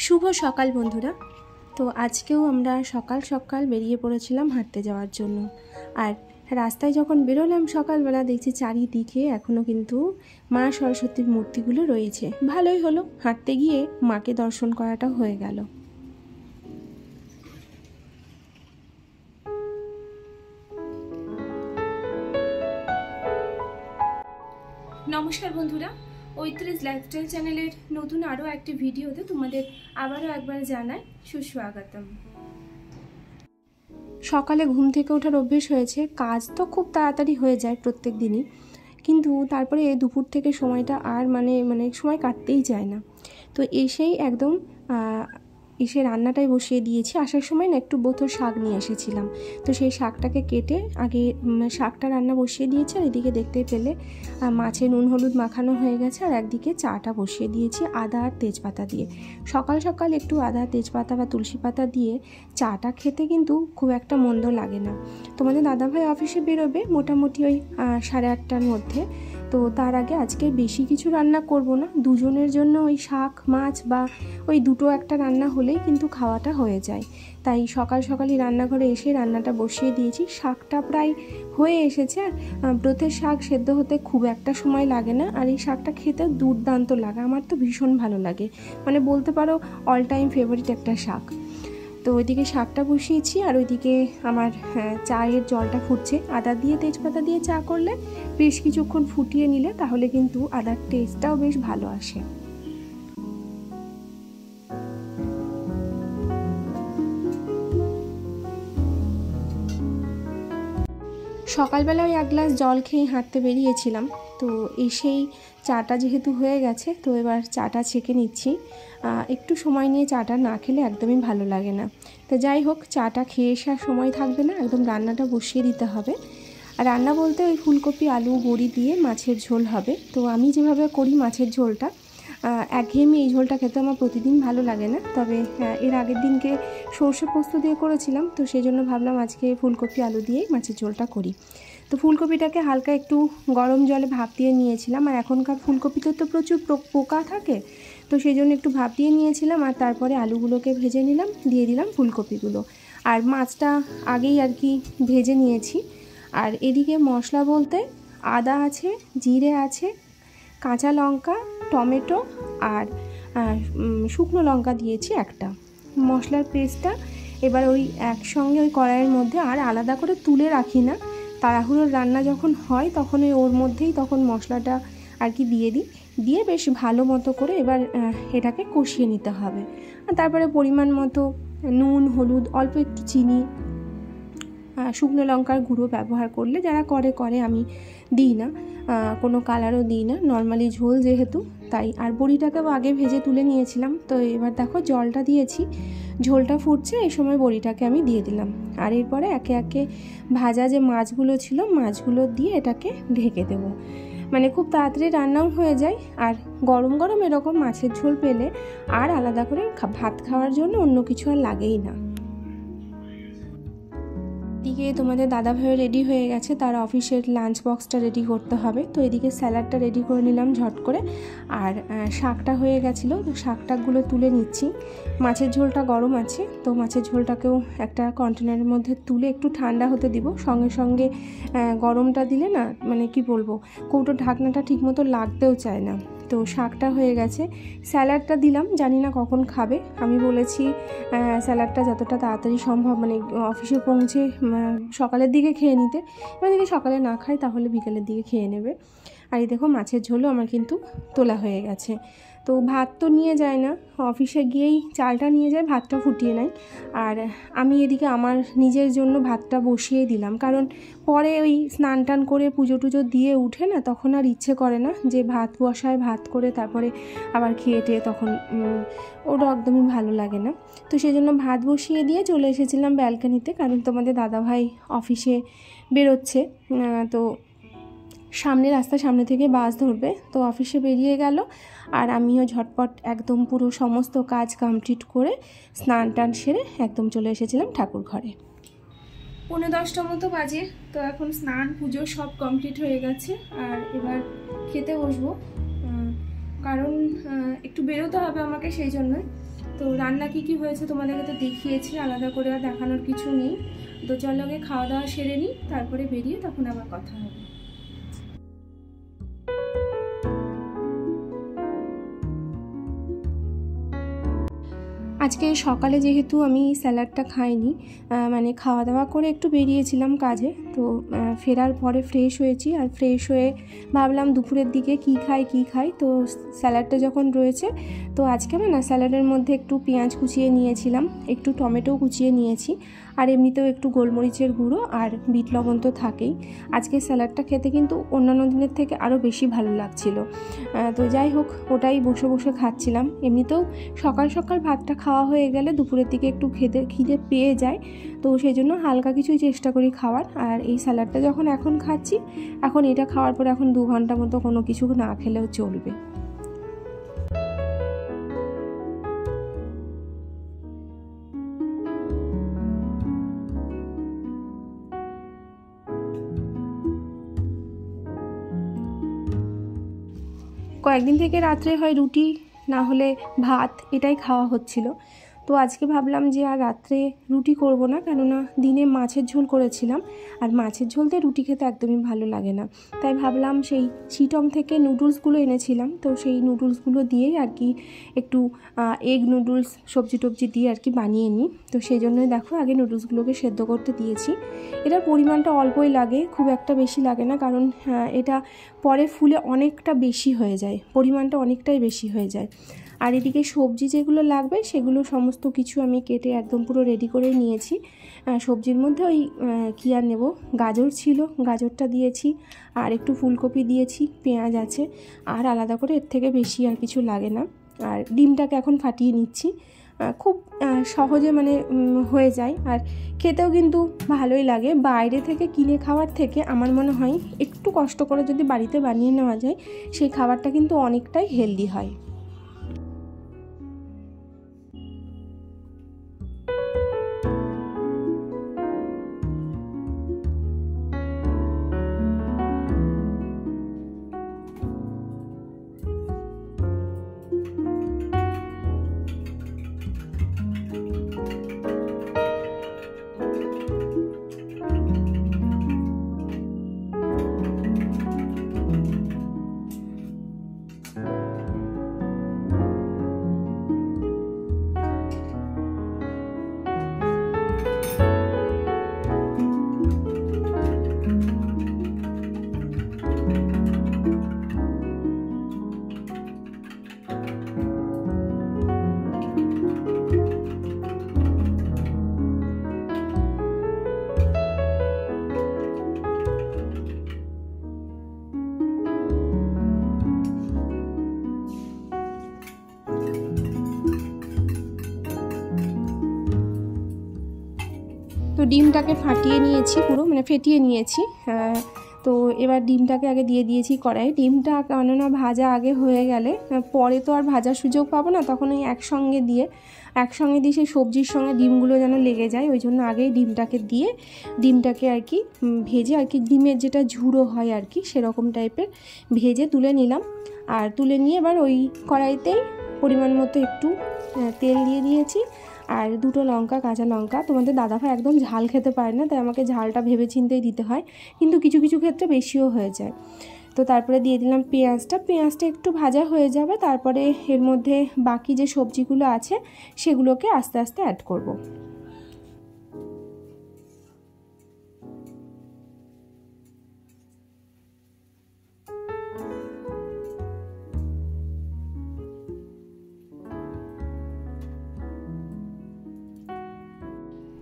শুভ সকাল বন্ধুরা। তো আজকেও আমরা সকাল সকাল বেরিয়ে পড়েছিলাম হাঁটতে যাওয়ার জন্য। আর রাস্তায় যখন বেরোলাম সকালবেলা দেখছি চারিদিকে এখনও কিন্তু মা সরস্বতীর মূর্তিগুলো রয়েছে। ভালোই হলো, হাঁটতে গিয়ে মাকে দর্শন করাটা হয়ে গেল। নমস্কার বন্ধুরা, ঐত্রিশ লাইফস্টাইল চ্যানেলের নতুন আরও একটি ভিডিওতে তোমাদের আবারও একবার জানাই সুস্বাগতম। সকালে ঘুম থেকে ওঠার অভ্যেস হয়েছে, কাজ তো খুব তাড়াতাড়ি হয়ে যায় প্রত্যেক দিনই, কিন্তু তারপরে দুপুর থেকে সময়টা আর মানে সময় কাটতেই যায় না। তো এসেই একদম এসে রান্নাটাই বসিয়ে দিয়েছি। আসার সময় না একটু বোথর শাক নিয়ে এসেছিলাম, তো সেই শাকটাকে কেটে আগে শাকটা রান্না বসিয়ে দিয়েছি। আর এদিকে দেখতে পেলে মাছে নুন হলুদ মাখানো হয়ে গেছে, আর একদিকে চাটা বসিয়ে দিয়েছি আদা আর তেজপাতা দিয়ে। সকাল সকাল একটু আদা তেজপাতা বা তুলসী পাতা দিয়ে চাটা খেতে কিন্তু খুব একটা মন্দ লাগে না। তোমাদের দাদাভাই অফিসে বেরোবে মোটামুটি ওই 8:30টার মধ্যে। তো তার আগে আজকে বেশি কিছু রান্না করব না, দুজনের জন্য ওই শাক মাছ বা ওই দুটো একটা রান্না হলেই কিন্তু খাওয়াটা হয়ে যায়। তাই সকাল সকালই রান্নাঘরে এসে রান্নাটা বসিয়ে দিয়েছি। শাকটা প্রায় হয়ে এসেছে। আর ব্রতের শাক সেদ্ধ হতে খুব একটা সময় লাগে না, আর এই শাকটা খেতে দুর্দান্ত লাগে। আমার তো ভীষণ ভালো লাগে, মানে বলতে পারো অল টাইম ফেভারিট একটা শাক। তো ওইদিকে শাকটা বসিয়েছি, আর ওইদিকে আমার চায়ের জলটা ফুটছে। আদা দিয়ে তেজপাতা দিয়ে চা করলে বেশ কিছুক্ষণ ফুটিয়ে নিলে তাহলে কিন্তু আদার টেস্টটাও বেশ ভালো আসে। সকালবেলা ওই 1 গ্লাস জল খেয়ে হাঁটতে বেরিয়েছিলাম। তো এসেই চাটা যেহেতু হয়ে গেছে, তো এবার চাটা ছেঁকে নিচ্ছি। একটু সময় নিয়ে চাটা না খেলে একদমই ভালো লাগে না। তো যাই হোক, চাটা খেয়ে আসার সময় থাকবে না, একদম রান্নাটা বসিয়ে দিতে হবে। আর রান্না বলতে ওই ফুলকপি আলু বড়ি দিয়ে মাছের ঝোল হবে। তো আমি যেভাবে করি মাছের ঝোলটা, একঘেয়েমি এই ঝোলটা খেতে আমার প্রতিদিন ভালো লাগে না, তবে এর আগের দিনকে সর্ষে পোস্ত দিয়ে করেছিলাম, তো সেই জন্য ভাবলাম আজকে ফুলকপি আলু দিয়েই মাছের ঝোলটা করি। তো ফুলকপিটাকে হালকা একটু গরম জলে ভাপ দিয়ে নিয়েছিলাম। আর এখনকার ফুলকপিতে তো প্রচুর পোকা থাকে, তো সেই জন্য একটু ভাপ দিয়ে নিয়েছিলাম। আর তারপরে আলুগুলোকে ভেজে নিলাম, দিয়ে দিলাম ফুলকপিগুলো। আর মাছটা আগেই আর কি ভেজে নিয়েছি। আর এদিকে মশলা বলতে আদা আছে, জিরে আছে, কাঁচা লঙ্কা, টমেটো আর শুকনো লঙ্কা দিয়েছি একটা। মশলার পেস্টটা এবার ওই একসঙ্গে ওই কড়াইয়ের মধ্যে, আর আলাদা করে তুলে রাখি না, তাড়াহুড়োর রান্না যখন হয় তখন ওর মধ্যেই তখন মশলাটা আর কি দিয়ে বেশ ভালো মতো করে এবার এটাকে কষিয়ে নিতে হবে। আর তারপরে পরিমাণ মতো নুন হলুদ, অল্প একটু চিনি, শুকনো লঙ্কার গুঁড়ো ব্যবহার করলে যারা করে, আমি দিই না, কোনো কালারও দিই না, নর্মালি ঝোল যেহেতু তাই। আর বড়িটাকেও আগে ভেজে তুলে নিয়েছিলাম। তো এবার দেখো জলটা দিয়েছি, ঝোলটা ফুটছে, এই সময় বড়িটাকে আমি দিয়ে দিলাম। আর এরপরে একে একে ভাজা যে মাছগুলো ছিল মাছগুলো দিয়ে এটাকে ঢেকে দেবো। মানে খুব তাড়াতাড়ি রান্নাও হয়ে যায়। আর গরম গরম এরকম মাছের ঝোল পেলে আর আলাদা করে ভাত খাওয়ার জন্য অন্য কিছু আর লাগেই না। এদিকে তোমাদের দাদাভাই রেডি হয়ে গেছে, তার অফিসের লাঞ্চ বক্সটা রেডি করতে হবে। তো এদিকে স্যালাডটা রেডি করে নিলাম ঝট করে। আর শাকটা হয়ে গেছিলো, তো শাকটাগুলো তুলে নিচ্ছি। মাছের ঝোলটা গরম আছে, তো মাছের ঝোলটাকেও একটা কন্টেনারের মধ্যে তুলে একটু ঠান্ডা হতে দিব। সঙ্গে সঙ্গে গরমটা দিলে না মানে কি বলবো, কৌটোর ঢাকনাটা ঠিকমতো লাগতেও চায় না। তো শাকটা হয়ে গেছে, স্যালাডটা দিলাম, জানি না কখন খাবে। আমি বলেছি স্যালাডটা যতটা তাড়াতাড়ি সম্ভব মানে অফিসে পৌঁছে সকালের দিকে খেয়ে নিতে। এবার যদি সকালে না খায় তাহলে বিকেলের দিকে খেয়ে নেবে। আর এই দেখো মাছের ঝোলও আমার কিন্তু তোলা হয়ে গেছে। তো ভাত তো নিয়ে যায় না, অফিসে গিয়েই চালটা নিয়ে যায়, ভাতটা ফুটিয়ে নেয়। আর আমি এদিকে আমার নিজের জন্য ভাতটা বসিয়ে দিলাম, কারণ পরে ওই স্নান টান করে পুজো টুজো দিয়ে উঠে না তখন আর ইচ্ছে করে না যে ভাত বসায়, ভাত করে তারপরে আবার খেয়ে টেয়ে তখন ওটা একদমই ভালো লাগে না। তো সেই জন্য ভাত বসিয়ে দিয়ে চলে এসেছিলাম ব্যালকানিতে, কারণ তোমাদের দাদাভাই অফিসে বেরোচ্ছে। তো রাস্তার সামনে থেকে বাস ধরবে, তো অফিসে বেরিয়ে গেল। আর আমিও ঝটপট একদম পুরো সমস্ত কাজ কমপ্লিট করে স্নান টান সেরে একদম চলে এসেছিলাম ঠাকুর ঘরে। 9:45 মতো বাজে। তো এখন স্নান পুজো সব কমপ্লিট হয়ে গেছে, আর এবার খেতে বসবো, কারণ একটু বেরোতে হবে আমাকে, সেই জন্যই। তো রান্না কি হয়েছে তোমাদেরকে তো দেখিয়েছি, আলাদা করে আর দেখানোর কিছু নেই। তো চলো আগে খাওয়া দাওয়া সেরে নিই, তারপরে বেরিয়ে তখন আবার কথা হবে। আজকে সকালে যেহেতু আমি স্যালাডটা খাইনি, মানে খাওয়া দাওয়া করে একটু বেরিয়েছিলাম কাজে, তো ফেরার পরে ফ্রেশ হয়েছি। আর ফ্রেশ হয়ে ভাবলাম দুপুরের দিকে কি খাই, তো স্যালাডটা যখন রয়েছে, তো আজকে আমি না স্যালাডের মধ্যে একটু পেঁয়াজ কুচিয়ে নিয়েছিলাম, একটু টমেটো কুচিয়ে নিয়েছি, আর এমনিতেও একটু গোলমরিচের গুঁড়ো আর বিট লবণ তো থাকেই। আজকে স্যালাডটা খেতে কিন্তু অন্যান্য দিনের থেকে আরও বেশি ভালো লাগছিল। তো যাই হোক, ওটাই বসে বসে খাচ্ছিলাম। এমনিতেও সকাল সকাল ভাতটা খাওয়া হয়ে গেলে দুপুরের দিকে একটু খিদে পেয়ে যায়, তো সেই জন্য হালকা কিছুই চেষ্টা করি খাওয়ার। আর এই স্যালাডটা যখন এখন খাচ্ছি, এখন এটা খাওয়ার পরে এখন 2 ঘন্টা মতো কোনো কিছু না খেলেও চলবে। কয়েকদিন থেকে রাত্রে হয় রুটি না হলে ভাত, এটাই খাওয়া হচ্ছিল। তো আজকে ভাবলাম যে আর রাত্রে রুটি করব না, কেননা দিনে মাছের ঝোল করেছিলাম, আর মাছের ঝোল দিয়ে রুটি খেতে একদমই ভালো লাগে না। তাই ভাবলাম সেই চিটং থেকে নুডলসগুলো এনেছিলাম, তো সেই নুডলসগুলো দিয়েই আর কি একটু এগ নুডলস সবজি টবজি দিয়ে আর কি বানিয়ে নিই। তো সেই জন্যই দেখো আগে নুডলসগুলোকে সেদ্ধ করতে দিয়েছি। এটার পরিমাণটা অল্পই লাগে, খুব একটা বেশি লাগে না, কারণ এটা পরে ফুলে অনেকটা বেশি হয়ে যায়, পরিমাণটা অনেকটাই বেশি হয়ে যায়। আর এদিকে সবজি যেগুলো লাগবে সেগুলো সমস্ত কিছু আমি কেটে একদম পুরো রেডি করে নিয়েছি। সবজির মধ্যে ওই কী আর নেব, গাজর ছিল, গাজরটা দিয়েছি, আর একটু ফুলকপি দিয়েছি, পেঁয়াজ আছে, আর আলাদা করে এর থেকে বেশি আর কিছু লাগে না। আর ডিমটাকে এখন ফাটিয়ে নিচ্ছি, খুব সহজে মানে হয়ে যায়, আর খেতেও কিন্তু ভালোই লাগে। বাইরে থেকে কিনে খাওয়ার থেকে আমার মনে হয় একটু কষ্ট করে যদি বাড়িতে বানিয়ে নেওয়া যায়, সেই খাবারটা কিন্তু অনেকটাই হেলদি হয়। তো ডিমটাকে ফাটিয়ে নিয়েছি, পুরো মানে ফেটিয়ে নিয়েছি। তো এবার ডিমটাকে আগে দিয়ে দিয়েছি কড়াই। ডিমটা কেননা ভাজা আগে হয়ে গেলে পরে তো আর ভাজার সুযোগ পাবো না, তখন ওই একসঙ্গে দিয়ে সেই সবজির সঙ্গে ডিমগুলো যেন লেগে যায়, ওই জন্য আগেই ডিমটাকে আর কি ভেজে, আর কি ডিমের যেটা ঝুড়ো হয় আর কি সেরকম টাইপের ভেজে তুলে নিলাম। আর তুলে নিয়ে এবার ওই কড়াইতেই পরিমাণ মতো একটু তেল দিয়ে দিয়েছি, আর 2টো লঙ্কা, কাঁচা লঙ্কা। তোমাদের দাদাভাই একদম ঝাল খেতে পারে না, তাই আমাকে ঝালটা ভেবে চিন্তেই দিতে হয়, কিন্তু কিছু কিছু ক্ষেত্রে বেশিও হয়ে যায়। তো তারপরে দিয়ে দিলাম পেঁয়াজটা একটু ভাজা হয়ে যাবে, তারপরে এর মধ্যে বাকি যে সবজিগুলো আছে সেগুলোকে আস্তে আস্তে অ্যাড করব।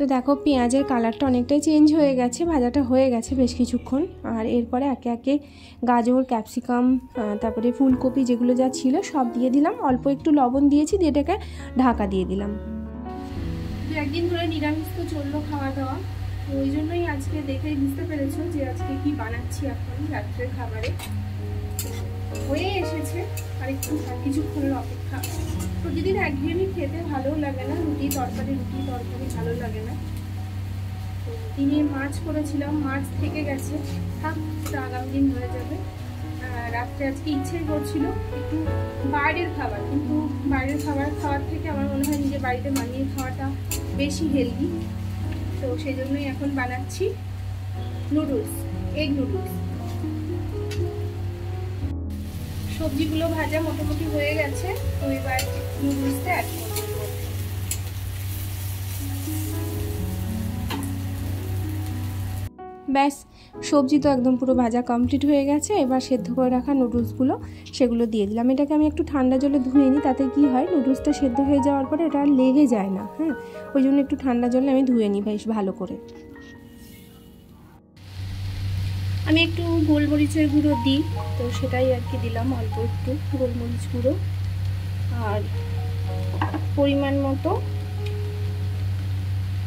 তো দেখো পেঁয়াজের কালারটা অনেকটাই চেঞ্জ হয়ে গেছে, ভাজাটা হয়ে গেছে বেশ কিছুক্ষণ। আর এরপরে একে একে গাজর, ক্যাপসিকাম, তারপরে ফুলকপি যেগুলো যা ছিল সব দিয়ে দিলাম, অল্প একটু লবণ দিয়েছি, দিয়ে এটাকে ঢাকা দিয়ে দিলাম। একদিন ধরে নিরামিষ তো চললো খাওয়া দাওয়া, তো ওই জন্যই আজকে দেখেই বুঝতে পেরেছো যে আজকে কি বানাচ্ছি এখন রাত্রের খাবারে। হয়ে এসেছে, আর একটু কিছুক্ষণের অপেক্ষা। প্রতিদিন একঘেয়েমি খেতে ভালো লাগে না, রুটি তরকারি ভালো লাগে না। তো দিনে মাছ করেছিলাম, মাছ থেকে গেছে, থাক ওটা আগামী দিন হয়ে যাবে। রাত্রে আজকে ইচ্ছে করছিল একটু বাইরের খাবার, কিন্তু বাইরের খাবার খাওয়ার থেকে আমার মনে হয় বাড়িতে বানিয়ে খাওয়াটা বেশি হেলদি। তো সেই জন্যই এখন বানাচ্ছি নুডলস, এগ নুডলস। সবজিগুলো ভাজা মোটামুটি হয়ে গেছে, তো এবার নুডলসটা অ্যাড করব। ব্যাস, সবজি তো একদম পুরো ভাজা কমপ্লিট হয়ে গেছে। এবার সেদ্ধ করে রাখা নুডলসগুলো সেগুলো দিয়ে দিলাম। এটাকে আমি একটু ঠান্ডা জলে ধুয়ে নিই, তাতে কি হয় নুডলসটা সেদ্ধ হয়ে যাওয়ার পরে এটা আর লেগে যায় না। হ্যাঁ, ওই জন্য একটু ঠান্ডা জলে আমি ধুয়ে নিই বেশ ভালো করে। আমি একটু গোলমরিচের গুঁড়ো দিই, তো সেটাই আর কি দিলাম, অল্প একটু গোলমরিচ গুঁড়ো, আর পরিমাণ মতো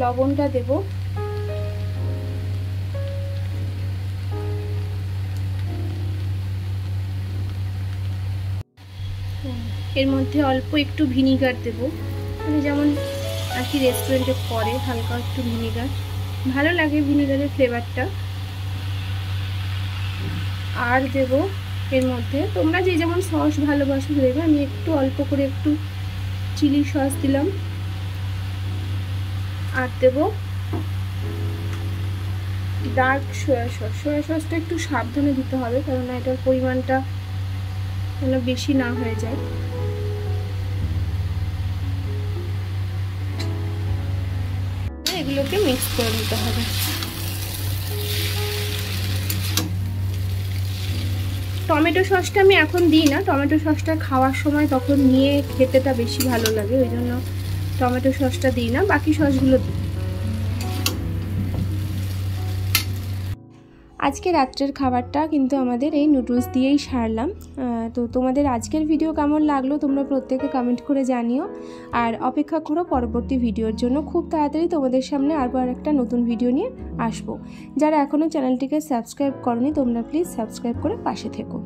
লবণটা দেব। এর মধ্যে অল্প একটু ভিনিগার দেব, মানে যেমন আর কি রেস্টুরেন্টে করে, হালকা একটু ভিনিগার, ভালো লাগে ভিনিগারের ফ্লেভারটা। আর দেব এর মধ্যে তোমরা যে যেমন সস ভালোবাসো দেবে, আমি একটু অল্প করে একটু চিলি সস দিলাম। আর দেব ডার্ক সয়া সস। সয়া সসটা একটু সাবধানে দিতে হবে, কারণ এটার পরিমাণটা যেন বেশি না হয়ে যায়। এগুলোকে মিক্স করে নিতে হবে। টমেটো সসটা আমি এখন দিই না, টমেটো সসটা খাওয়ার সময় তখন নিয়ে খেতেটা বেশি ভালো লাগে, ওই জন্য টমেটো সসটা দিই না, বাকি সসগুলো দিই। আজকে রাত্রের খাবারটা কিন্তু আমাদের এই নুডলস দিয়েই সারলাম। তো তোমাদের আজকের ভিডিও কেমন লাগলো তোমরা প্রত্যেকে কমেন্ট করে জানিও, আর অপেক্ষা করো পরবর্তী ভিডিওর জন্য। খুব তাড়াতাড়ি তোমাদের সামনে আবার একটা নতুন ভিডিও নিয়ে আসবো। যারা এখনও চ্যানেলটিকে সাবস্ক্রাইব করনি তোমরা প্লিজ সাবস্ক্রাইব করে পাশে থেকো।